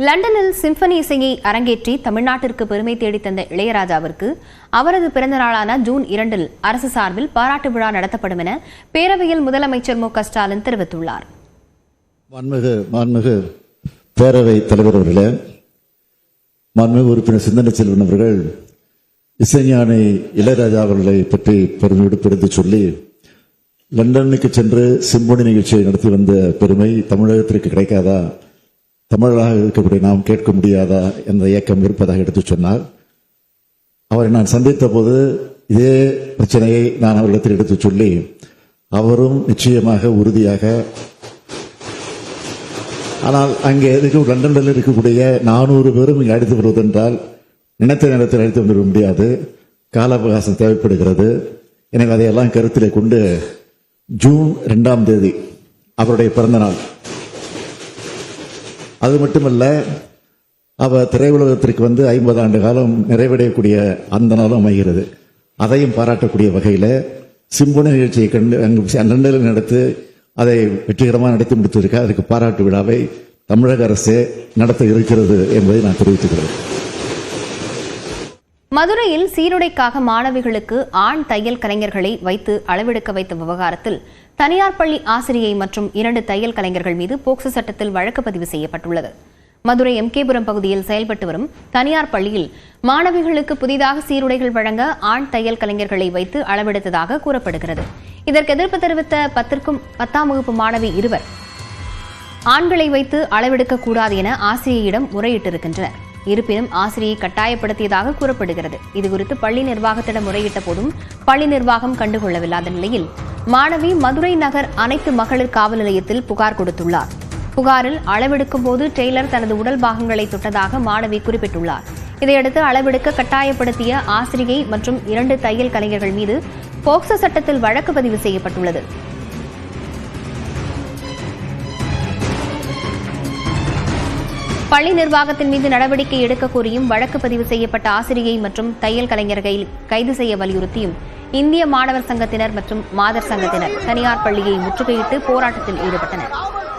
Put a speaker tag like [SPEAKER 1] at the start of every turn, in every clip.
[SPEAKER 1] லண்டனில் சிம்பனி இசையை அரங்கேற்றி தமிழ்நாட்டிற்கு பெருமை தேடி தந்த இளையராஜாவிற்கு அவரது பிறந்த நாளான ஜூன் 2 அரசு சார்பில் பாராட்டு விழா நடத்தப்படும் என பேரவையில் முதலமைச்சர் மு க ஸ்டாலின் தெரிவித்துள்ளார்.
[SPEAKER 2] மாண்புமிகு பேரவைத் தலைவர் அவர்களே, மாண்புமிகு உறுப்பினர் சிந்தனை செல்வன் அவர்கள் இசைஞானி இளையராஜா அவர்களை பற்றி பெருமையோடு பிரித்து சொல்லி லண்டனுக்கு சென்று சிம்பொனி நிகழ்ச்சியை நடத்தி வந்த பெருமை தமிழகத்திற்கு கிடைக்காதா, தமிழராக இருக்கக்கூடிய நாம் கேட்க முடியாதா என்ற இயக்கம் இருப்பதாக எடுத்துச் சொன்னார். அவரை நான் சந்தித்த போது இதே பிரச்சனையை நான் அவரிடத்தில் எடுத்துச் சொல்லி அவரும் நிச்சயமாக உறுதியாக, ஆனால் அங்கே லண்டனில் இருக்கக்கூடிய 400 பேரும் இங்கே அழைத்து வருவதென்றால் நினைத்த நேரத்தில் அழைத்து வந்துவிட முடியாது, கால அவகாசம் தேவைப்படுகிறது. எனவே அதையெல்லாம் கருத்திலே கொண்டு ஜூன் 2 அவருடைய பிறந்த நாள். அது மட்டுமல்ல, அவர் திரையுலகத்திற்கு வந்து 50 ஆண்டு காலம் நிறைவடையக்கூடிய அந்த நாளும் அமைகிறது. அதையும் பாராட்டக்கூடிய வகையில் சிம்பொனி நிகழ்ச்சியை கண்டு அங்கு லண்டனில் நடத்தி அதை வெற்றிகரமாக நடத்தி முடித்திருக்க அதற்கு பாராட்டு விழாவை தமிழக அரசே நடத்த இருக்கிறது என்பதை நான் தெரிவித்துக்கிறேன்.
[SPEAKER 1] மதுரையில் சீருடைக்காக மாணவிகளுக்கு ஆண் தையல் கலைஞர்களை வைத்து அளவெடுக்க வைத்த விவகாரத்தில் தனியார் பள்ளி ஆசிரியை மற்றும் 2 தையல் கலைஞர்கள் மீது போக்சோ சட்டத்தில் வழக்கு பதிவு செய்யப்பட்டுள்ளது. மதுரை எம்கேபுரம் பகுதியில் செயல்பட்டு வரும் தனியார் பள்ளியில் மாணவிகளுக்கு புதிதாக சீருடைகள் வழங்க ஆண் தையல் கலைஞர்களை வைத்து அளவெடுத்ததாக கூறப்படுகிறது. இதற்கு எதிர்ப்பு தெரிவித்த 10ஆம் வகுப்பு மாணவி 2 ஆண்களை வைத்து அளவெடுக்க கூடாது என ஆசிரியையிடம் முறையிட்டிருக்கின்றனர். இருப்பினும் ஆசிரியை கட்டாயப்படுத்தியதாக கூறப்படுகிறது. இதுகுறித்து பள்ளி நிர்வாகத்திடம் முறையிட்ட போதும் பள்ளி நிர்வாகம் கண்டுகொள்ளவில்லாத நிலையில் மாணவி மதுரை நகர் அனைத்து மகளிர் காவல் நிலையத்தில் புகார் கொடுத்துள்ளார். புகாரில் அளவெடுக்கும் போது டெய்லர் தனது உடல் பாகங்களை தொட்டதாக மாணவி குறிப்பிட்டுள்ளார். இதையடுத்து அளவெடுக்க கட்டாயப்படுத்திய ஆசிரியை மற்றும் 2 தையல் கலைஞர்கள் மீது போக்சோ சட்டத்தில் வழக்கு பதிவு செய்யப்பட்டுள்ளது. பள்ளி நிர்வாகத்தின் மீது நடவடிக்கை எடுக்க கோரியும் வழக்கு பதிவு செய்யப்பட்ட ஆசிரியை மற்றும் தையல் கலைஞர்களை கைது செய்ய வலியுறுத்தியும் இந்திய மாணவர் சங்கத்தினர் மற்றும் மாதர் சங்கத்தினர் தனியார் பள்ளியை முற்றுகையிட்டு போராட்டத்தில் ஈடுபட்டனர்.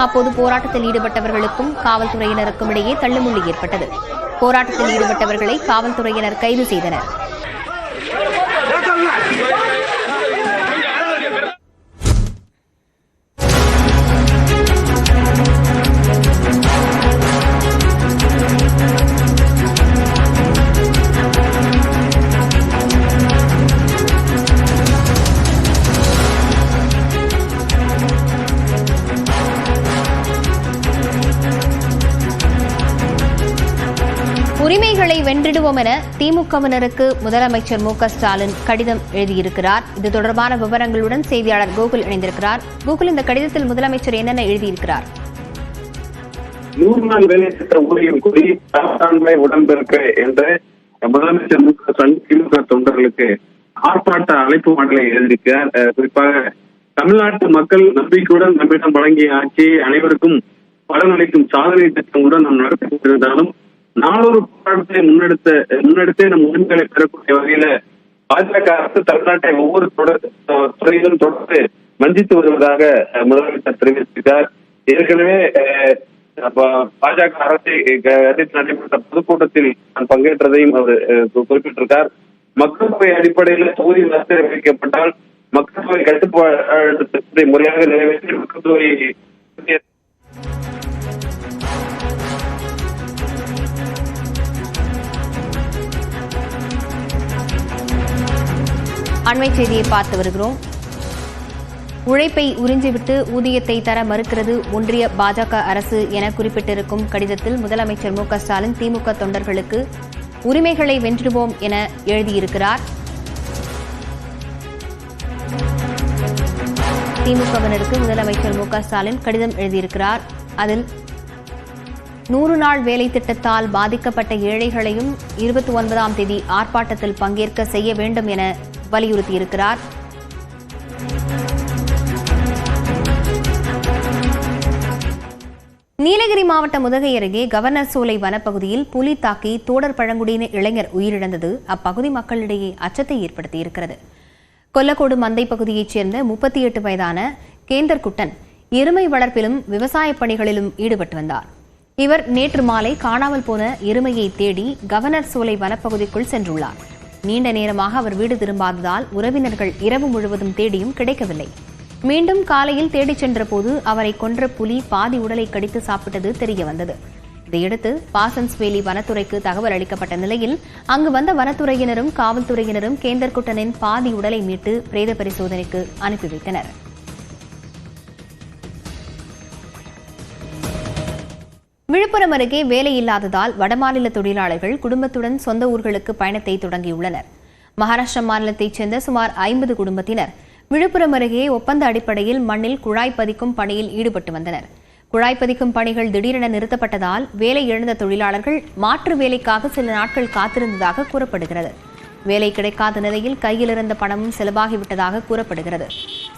[SPEAKER 1] அப்போது போராட்டத்தில் ஈடுபட்டவர்களுக்கும் காவல்துறையினருக்கும் இடையே தள்ளுமுள்ளி ஏற்பட்டது. போராட்டத்தில் ஈடுபட்டவர்களை காவல்துறையினர் கைது செய்தனர். உரிமைகளை வென்றிடுவோம் என திமுகவினருக்கு முதலமைச்சர் மு க ஸ்டாலின் கடிதம் எழுதியிருக்கிறார். இது தொடர்பான விவரங்களுடன் செய்தியாளர் கோகுல் இணைந்திருக்கிறார். கோகுல், இந்த கடிதத்தில் முதலமைச்சர் என்னென்ன எழுதியிருக்கிறார்?
[SPEAKER 3] 100 நாள் வேலை திட்ட ஊதியம் கூறி தரத்தாண்மை உடன்பிறக்க என்ற முதலமைச்சர் மு க ஸ்டாலின் திமுக தொண்டர்களுக்கு ஆர்ப்பாட்ட அழைப்பு மடலை எழுதியிருக்கிறார். குறிப்பாக தமிழ்நாட்டு மக்கள் நம்பிக்கையுடன் நம்மிடம் வழங்கிய ஆட்சியை அனைவருக்கும் பலனளிக்கும் சாதனை திட்டங்களுடன் நாம் நடத்தி கொண்டிருந்தாலும் நாளொரு போராட்டத்தை முன்னெடுத்தே நம் உரிமைகளை பெறக்கூடிய வகையில பாஜக அரசு தமிழ்நாட்டை ஒவ்வொரு துறையிலும் தொடர்ந்து வஞ்சித்து வருவதாக முதலமைச்சர் தெரிவித்திருக்கிறார். ஏற்கனவே பாஜக அரசை நடைபெற்ற பொதுக்கூட்டத்தில் நான் பங்கேற்றதையும் அவர் குறிப்பிட்டிருக்கார். மக்கள் தொகை அடிப்படையில் தொகுதி வைக்கப்பட்டால் மக்கள் தொகை கட்டுப்பாடு முறையாக நிறைவேற்றி மக்கள் தொகை
[SPEAKER 1] அண்மை செய்தியை பார்த்து வருகிறோம். உழைப்பை உறிஞ்சிவிட்டு ஊதியத்தை தர மறுக்கிறது ஒன்றிய பாஜக அரசு என குறிப்பிட்டிருக்கும் கடிதத்தில் முதலமைச்சர் மு க ஸ்டாலின் திமுக தொண்டர்களுக்கு உரிமைகளை வென்றுவோம் என எழுதியிருக்கிறார். திமுகவினருக்கு முதலமைச்சர் மு க ஸ்டாலின் கடிதம் எழுதியிருக்கிறார். அதில் 100 நாள் வேலை திட்டத்தால் பாதிக்கப்பட்ட ஏழைகளையும் 29ஆம் தேதி ஆர்ப்பாட்டத்தில் பங்கேற்க செய்ய வேண்டும் என வலியுறுத்தியிருக்கிறார். நீலகிரி மாவட்டம் உதகை அருகே கவர்னர் சோலை வனப்பகுதியில் புலி தாக்கி தோடர் பழங்குடியின இளைஞர் உயிரிழந்தது அப்பகுதி மக்களிடையே அச்சத்தை ஏற்படுத்தியிருக்கிறது. கொல்லக்கோடு மந்தை பகுதியைச் சேர்ந்த 38 வயதான கேந்தர்குட்டன் எருமை வளர்ப்பிலும் விவசாய பணிகளிலும் ஈடுபட்டு வந்தார். இவர் நேற்று மாலை காணாமல் போன எருமையை தேடி கவர்னர் சோலை வனப்பகுதிக்குள் சென்றுள்ளார். நீண்ட நேரமாக அவர் வீடு திரும்பாததால் உறவினர்கள் இரவு முழுவதும் தேடியும் கிடைக்கவில்லை. மீண்டும் காலையில் தேடிச் சென்றபோது அவரை கொன்ற புலி பாதி உடலை கடித்து சாப்பிட்டது தெரியவந்தது. இதையடுத்து பாசன்ஸ்வேலி வனத்துறைக்கு தகவல் அளிக்கப்பட்ட நிலையில் அங்கு வந்த வனத்துறையினரும் காவல்துறையினரும் கேந்தர்குட்டனின் பாதி உடலை மீட்டு பிரேத பரிசோதனைக்கு அனுப்பி வைத்தனர். விழுப்புரம் அருகே வேலையில்லாததால் வடமாநில தொழிலாளர்கள் குடும்பத்துடன் சொந்த ஊர்களுக்கு பயணத்தை தொடங்கியுள்ளனர். மகாராஷ்டிரா மாநிலத்தைச் சேர்ந்த சுமார் 50 குடும்பத்தினர் விழுப்புரம் அருகே ஒப்பந்த அடிப்படையில் மண்ணில் குழாய் பதிக்கும் பணியில் ஈடுபட்டு வந்தனர். குழாய் பதிக்கும் பணிகள் திடீரென நிறுத்தப்பட்டதால் வேலை இழந்த தொழிலாளர்கள் மாற்று வேலைக்காக சில நாட்கள் காத்திருந்ததாக கூறப்படுகிறது. வேலை கிடைக்காத நிலையில் கையில் இருந்த பணமும் செலவாகிவிட்டதாக கூறப்படுகிறது.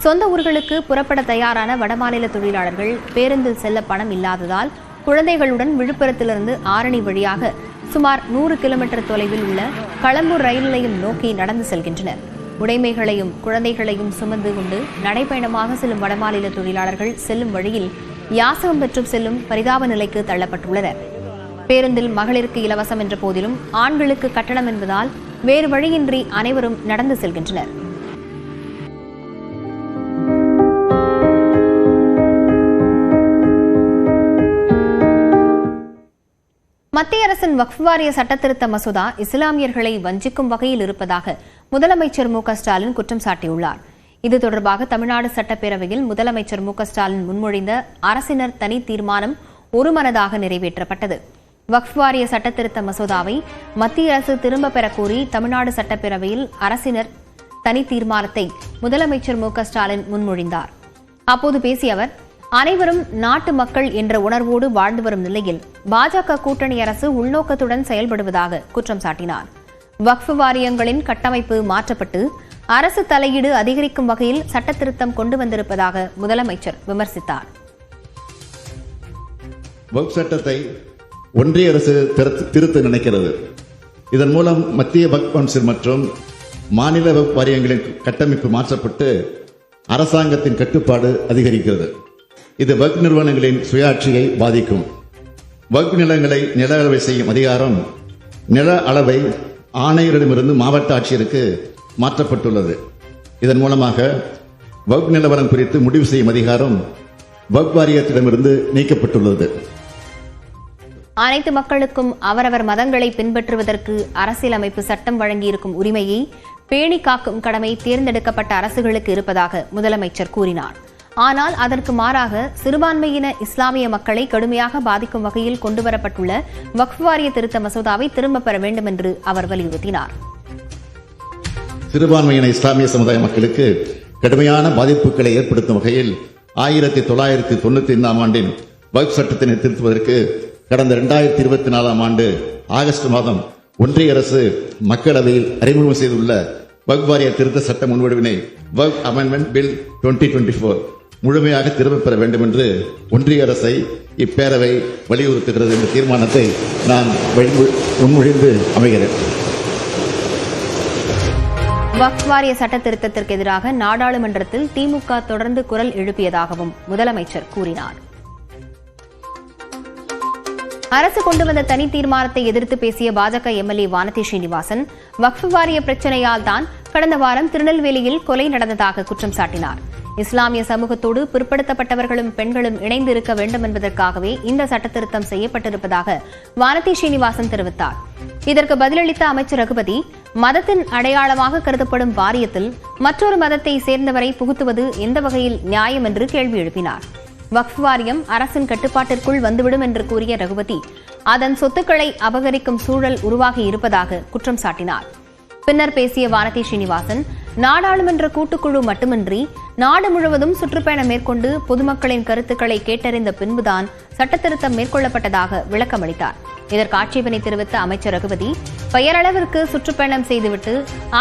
[SPEAKER 1] சொந்த ஊர்களுக்கு புறப்பட தயாரான வடமாநில தொழிலாளர்கள் பேருந்தில் செல்ல பணம் இல்லாததால் குழந்தைகளுடன் விழுப்புரத்திலிருந்து ஆரணி வழியாக சுமார் 100 கிலோமீட்டர் தொலைவில் உள்ள களம்பூர் ரயில் நிலையம் நோக்கி நடந்து செல்கின்றனர். உடைமைகளையும் குழந்தைகளையும் சுமந்து கொண்டு நடைபயணமாக செல்லும் வடமாநில தொழிலாளர்கள் செல்லும் வழியில் யாசகம் பெற்று செல்லும் பரிதாப நிலைக்கு தள்ளப்பட்டுள்ளனர். பேருந்தில் மகளிருக்கு இலவசம் என்ற போதிலும் ஆண்களுக்கு கட்டணம் என்பதால் வேறு வழியின்றி அனைவரும் நடந்து செல்கின்றனர். மத்திய அரசின் வக்ஃப் வாரிய சட்டத்திருத்த மசோதா இஸ்லாமியர்களை வஞ்சிக்கும் வகையில் இருப்பதாக முதலமைச்சர் மு.க. ஸ்டாலின் குற்றம் சாட்டியுள்ளார். இது தொடர்பாக தமிழ்நாடு சட்டப்பேரவையில் முதலமைச்சர் மு.க. ஸ்டாலின் முன்மொழிந்த அரசினர் தனி தீர்மானம் ஒருமனதாக நிறைவேற்றப்பட்டது. வக்ஃப் வாரிய சட்டத்திருத்த மசோதாவை மத்திய அரசு திரும்பப் பெறக் கோரி தமிழ்நாடு சட்டப்பேரவையில் அரசினர் தனி தீர்மானத்தை முதலமைச்சர் மு.க. ஸ்டாலின் முன்மொழிந்தார். அப்போது பேசிய அவர், அனைவரும் நாட்டு மக்கள் என்ற உணர்வோடு வாழ்ந்து வரும் நிலையில் பாஜக கூட்டணி அரசு உள்நோக்கத்துடன் செயல்படுவதாக குற்றம் சாட்டினார். வக்ஃப் வாரியங்களின் கட்டமைப்பு மாற்றப்பட்டு அரசு தலையீடு அதிகரிக்கும் வகையில் சட்டத்திருத்தம் கொண்டு வந்திருப்பதாக முதலமைச்சர் விமர்சித்தார்.
[SPEAKER 2] வக்ஃப் சட்டத்தை ஒன்றிய அரசு திருத்த நினைக்கிறது. இதன் மூலம் மத்திய வக்ஃப் கவுன்சில் மற்றும் மாநில வக்ஃப் வாரியங்களின் கட்டமைப்பு மாற்றப்பட்டு அரசாங்கத்தின் கட்டுப்பாடு அதிகரிக்கிறது. இது வக்ஃப் நிறுவனங்களின் சுயாட்சியை பாதிக்கும். வக்ஃப் நிலங்களை நில அளவை செய்யும் அதிகாரம் நில அளவை ஆணையரிடமிருந்து மாவட்ட ஆட்சியருக்கு மாற்றப்பட்டுள்ளது. இதன் மூலமாக வக்ஃப் நிலவரம் குறித்து முடிவு செய்யும் அதிகாரம் வக்ஃப் வாரியத்திடமிருந்து நீக்கப்பட்டுள்ளது.
[SPEAKER 1] அனைத்து மக்களுக்கும் அவரவர் மதங்களை பின்பற்றுவதற்கு அரசியலமைப்பு சட்டம் வழங்கியிருக்கும் உரிமையை பேணி காக்கும் கடமை தேர்ந்தெடுக்கப்பட்ட அரசுகளுக்கு இருப்பதாக முதலமைச்சர் கூறினார். ஆனால் அதற்கு மாறாக சிறுபான்மையின இஸ்லாமிய மக்களை கடுமையாக பாதிக்கும் வகையில் கொண்டுவரப்பட்டுள்ள வக்ஃப் வாரிய திருத்த மசோதாவை திரும்பப் பெற வேண்டும் என்று அவர் வலியுறுத்தினார்.
[SPEAKER 2] சிறுபான்மையின இஸ்லாமிய சமுதாய மக்களுக்கு கடுமையான பாதிப்புகளை ஏற்படுத்தும் வகையில் 1995 ஆண்டின் வக்ஃப் சட்டத்தினை திருத்துவதற்கு கடந்த 2024 ஆண்டு ஆகஸ்ட் மாதம் ஒன்றிய அரசு மக்களவையில் அறிமுகம் செய்துள்ள வக்ஃப் வாரிய திருத்த சட்ட முன்வடிவினை வக்ஃப் அமெண்ட்மெண்ட் பில் 2024 முழுமையாக திரும்பப் பெற வேண்டும் என்று ஒன்றிய அரசை இப்பேரவை வலியுறுத்துகிறது என்ற தீர்மானத்தை நான் முன்மொழிந்து அமைகிறேன்.
[SPEAKER 1] வக்ஃப் வாரிய சட்ட திருத்தத்திற்கு எதிராக நாடாளுமன்றத்தில் திமுக தொடர்ந்து குரல் எழுப்பியதாகவும் முதலமைச்சர் கூறினார். அரசு கொண்டு வந்த தனி தீர்மானத்தை எதிர்த்து பேசிய பாஜக எம்எல்ஏ வானதி ஸ்ரீனிவாசன் வக்ஃப் வாரிய பிரச்சனையால் தான் கடந்த வாரம் திருநெல்வேலியில் கொலை நடந்ததாக குற்றம் சாட்டினார். இஸ்லாமிய சமூகத்தோடு பிற்படுத்தப்பட்டவர்களும் பெண்களும் இணைந்து இருக்க வேண்டும் என்பதற்காகவே இந்த சட்டத்திருத்தம் செய்யப்பட்டிருப்பதாக வானதி ஸ்ரீனிவாசன் தெரிவித்தார். இதற்கு பதிலளித்த அமைச்சர் ரகுபதி, மதத்தின் அடையாளமாக கருதப்படும் வாரியத்தில் மற்றொரு மதத்தை சேர்ந்தவரை புகுத்துவது எந்த வகையில் நியாயம் என்று கேள்வி எழுப்பினார். வக்ஃப் வாரியம் அரசின் கட்டுப்பாட்டிற்குள் வந்துவிடும் என்று கூறிய ரகுபதி, அதன் சொத்துக்களை அபகரிக்கும் சூழல் உருவாகி இருப்பதாக குற்றம் சாட்டினார். பின்னர் பேசிய வானதி ஸ்ரீனிவாசன், நாடாளுமன்ற கூட்டுக்குழு மட்டுமின்றி நாடு முழுவதும் சுற்றுப்பயணம் மேற்கொண்டு பொதுமக்களின் கருத்துக்களை கேட்டறிந்த பின்புதான் சட்டத்திருத்தம் மேற்கொள்ளப்பட்டதாக விளக்கமளித்தார். இதற்கு ஆட்சேபனை தெரிவித்த அமைச்சர் ரகுபதி, பெயரளவிற்கு சுற்றுப்பயணம் செய்துவிட்டு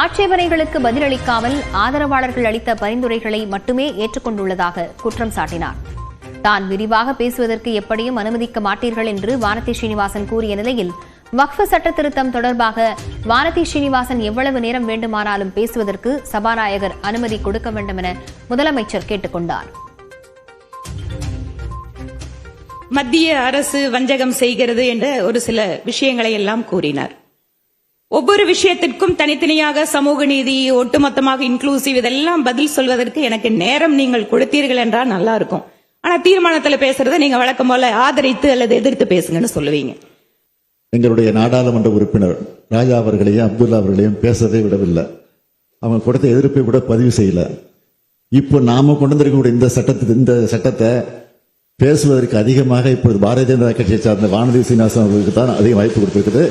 [SPEAKER 1] ஆட்சேபனைகளுக்கு பதிலளிக்காமல் ஆதரவாளர்கள் அளித்த பரிந்துரைகளை மட்டுமே ஏற்றுக்கொண்டுள்ளதாக குற்றம் சாட்டினார். தான் விரிவாக பேசுவதற்கு எப்படியும் அனுமதிக்க மாட்டீர்கள் என்று வானதி ஸ்ரீனிவாசன் கூறிய நிலையில் வக்ஃப் சட்ட திருத்தம் தொடர்பாக வானதி ஸ்ரீனிவாசன் எவ்வளவு நேரம் வேண்டுமானாலும் பேசுவதற்கு சபாநாயகர் அனுமதி கொடுக்க வேண்டும் என முதலமைச்சர் கேட்டுக் கொண்டார்.
[SPEAKER 4] மத்திய அரசு வஞ்சகம் செய்கிறது என்ற ஒரு சில விஷயங்களை எல்லாம் கூறினார். ஒவ்வொரு விஷயத்திற்கும் தனித்தனியாக சமூக நீதி, ஒட்டுமொத்தமாக இன்க்ளூசிவ், இதெல்லாம் பதில் சொல்வதற்கு எனக்கு நேரம் நீங்கள் கொடுத்தீர்கள் என்றால் நல்லா இருக்கும். ஆனா தீர்மானத்துல பேசுறதை நீங்க வழக்கம் போல ஆதரித்து அல்லது எதிர்த்து பேசுங்கன்னு சொல்லுவீங்க.
[SPEAKER 2] எங்களுடைய நாடாளுமன்ற உறுப்பினர் ராஜா அவர்களையும் அப்துல்லா அவர்களையும் பேசவே விடவில்லை. அவங்க கொடுத்த எதிர்ப்பை கூட பதிவு செய்யல. இப்போ நாம கொண்டு வந்திருக்கக்கூடிய இந்த சட்டத்தை பேசுவதற்கு அதிகமாக இப்பொழுது பாரதிய ஜனதா கட்சியை சார்ந்த வானதி சீனிவாசன் அவர்களுக்கு தான் அதிக வாய்ப்பு கொடுத்திருக்குது.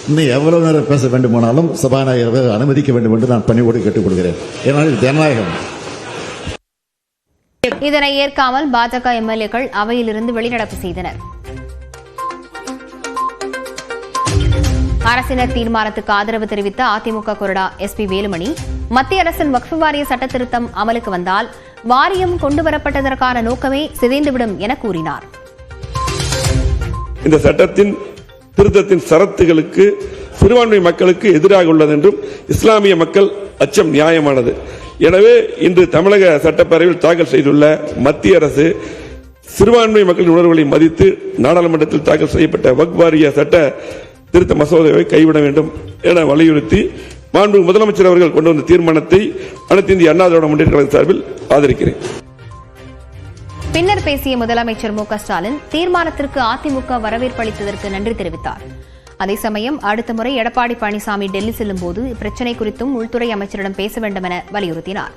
[SPEAKER 2] இன்னும் எவ்வளவு நேரம் பேச வேண்டுமானாலும் சபாநாயகர் அனுமதிக்க வேண்டும் என்று நான் பணிவோடு கேட்டுக்கொள்கிறேன். ஏனால் இது ஜனநாயகம்.
[SPEAKER 1] இதனை ஏற்காமல் பாஜக எம்எல்ஏக்கள் அவையிலிருந்து வெளிநடப்பு செய்தனர். அரசினர் தீர்மானத்துக்கு ஆதரவு தெரிவித்த அதிமுக கொறடா எஸ்பி வேலுமணி, மத்திய அரசின் வக்ஃப் வாரிய சட்ட திருத்தம் அமலுக்கு வந்தால் வாரியம் கொண்டுவரப்பட்டதற்கான நோக்கமே சிதைந்துவிடும் என கூறினார்.
[SPEAKER 5] இந்த சட்டத்தின் திருத்தத்தின் சரத்துகளுக்கு சிறுபான்மை மக்களுக்கு எதிராக உள்ளது என்றும் இஸ்லாமிய மக்கள் அச்சம் நியாயமானது. எனவே இன்று தமிழக சட்டப்பேரவையில் தாக்கல் செய்துள்ள மத்திய அரசு சிறுபான்மை மக்களின் உணர்வுகளை மதித்து நாடாளுமன்றத்தில் தாக்கல் செய்யப்பட்ட வக்ஃப் வாரிய சட்ட திருத்த மசோதாவை கைவிட வேண்டும் என வலியுறுத்தி மாண்புமிகு முதலமைச்சர் அவர்கள் கொண்டு வந்த தீர்மானத்தை அனைத்து இந்திய அண்ணா திராவிட முன்னேற்ற கழக சார்பில் ஆதரிக்கிறேன்.
[SPEAKER 1] பின்னர் பேசிய முதலமைச்சர் மு க ஸ்டாலின் தீர்மானத்திற்கு அதிமுக வரவேற்பு அளித்ததற்கு நன்றி தெரிவித்தார். அதே சமயம் அடுத்த முறை எடப்பாடி பழனிசாமி டெல்லி செல்லும் போது இப்பிரச்சினை குறித்தும் உள்துறை அமைச்சரிடம் பேச வேண்டும் என வலியுறுத்தினார்.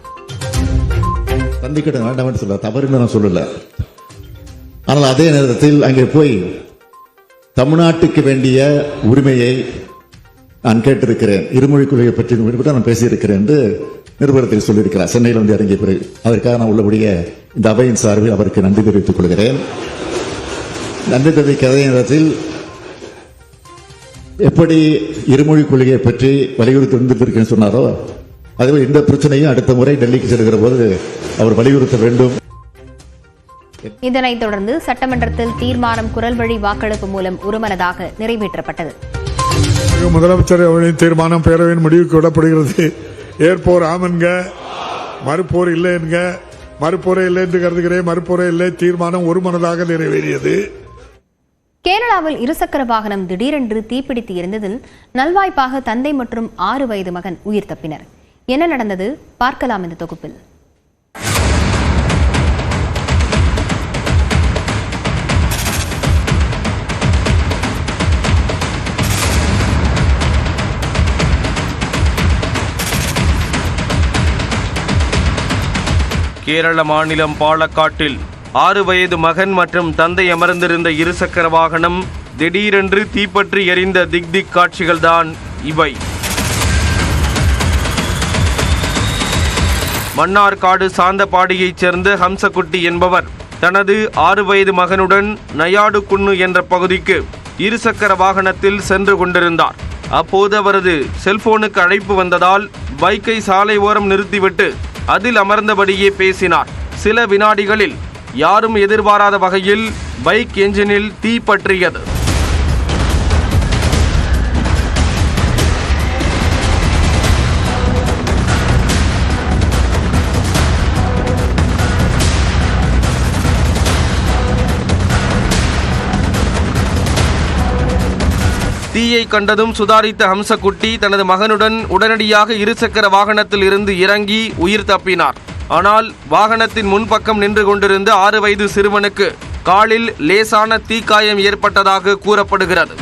[SPEAKER 2] சந்திக்கிட வேண்டாம் என்று சொல்ல தவறுன்னு நான் சொல்லல. ஆனால் அதே நேரத்தில் அங்கே போய் தமிழ்நாட்டுக்கு வேண்டிய உரிமையை நான் கேட்டிருக்கிறேன், இருமொழி கொள்கையை பற்றி நான் பேசியிருக்கிறேன் என்று நிருபரத்தில் சொல்லியிருக்கிறார். சென்னையில் வந்து இறங்கிய பிறகு அதற்காக நான் உள்ளபடியே இந்த அவையின் சார்பில் அவருக்கு நன்றி தெரிவித்துக் கொள்கிறேன். நன்றி தெரிவிக்க அதே நேரத்தில் எப்படி இருமொழி கொள்கையை பற்றி வலியுறுத்தி வந்திருக்கேன் சொன்னாரோ அதுவே இந்த பிரச்சனையும் அடுத்த முறை டெல்லிக்கு செல்கிற போது அவர் வலியுறுத்த வேண்டும்.
[SPEAKER 1] இதனைத் தொடர்ந்து சட்டமன்றத்தில் தீர்மானம் குரல் வழி வாக்கெடுப்பு மூலம் ஒருமனதாக நிறைவேற்றப்பட்டது.
[SPEAKER 6] முதலமைச்சர் அவர்களின் தீர்மானம் பேரவையின் முடிவுக்கு விடப்படுகிறது. ஏற்போர் ஆமன்க, மறுப்போர் இல்லை என்க. மறுப்போரே இல்லை என்று கருதுகிறேன். மறுப்போரே இல்லை. தீர்மானம் ஒருமனதாக நிறைவேறியது.
[SPEAKER 1] கேரளாவில் இருசக்கர வாகனம் திடீரென்று தீப்பிடித்து எரிந்ததில் நல்வாய்ப்பாக தந்தை மற்றும் 6 வயது மகன் உயிர் தப்பினர். என்ன நடந்தது பார்க்கலாம் இந்த தொகுப்பில்.
[SPEAKER 7] கேரள மாநிலம் பாலக்காட்டில் 6 வயது மகன் மற்றும் தந்தை அமர்ந்திருந்த இருசக்கர வாகனம் திடீரென்று தீப்பற்றி எரிந்த திக் காட்சிகள்தான் இவை. மன்னார்காடு சாந்தபாடியைச் சேர்ந்த ஹம்சகுட்டி என்பவர் தனது 6 வயது மகனுடன் நயாடு குன்னு என்ற பகுதிக்கு இருசக்கர வாகனத்தில் சென்று கொண்டிருந்தார். அப்போது அவரது செல்போனுக்கு அழைப்பு வந்ததால் பைக்கை சாலை ஓரம் நிறுத்திவிட்டு அதில் அமர்ந்தபடியே பேசினார். சில வினாடிகளில் யாரும் எதிர்பாராத வகையில் பைக் என்ஜினில் தீ பற்றியது. தீயை கண்டதும் சுதாரித்த ஹம்சகுட்டி தனது மகனுடன் உடனடியாக இருசக்கர வாகனத்தில் இருந்து இறங்கி உயிர் தப்பினார். ஆனால் வாகனத்தின் முன்பக்கம் நின்று கொண்டிருந்த 6 வயது சிறுவனுக்கு காலில் லேசான தீக்காயம் ஏற்பட்டதாக கூறப்படுகிறது.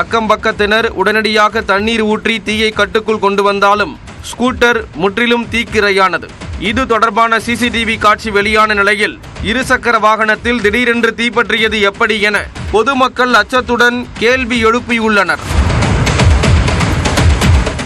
[SPEAKER 7] அக்கம்பக்கத்தினர் உடனடியாக தண்ணீர் ஊற்றி தீயை கட்டுக்குள் கொண்டு வந்தாலும் ஸ்கூட்டர் முற்றிலும் தீக்கிரையானது. இது தொடர்பான சிசிடிவி காட்சி வெளியான நிலையில் இருசக்கர வாகனத்தில் திடீரென்று தீப்பற்றியது எப்படி என பொதுமக்கள் அச்சத்துடன் கேள்வி எழுப்பியுள்ளனர்.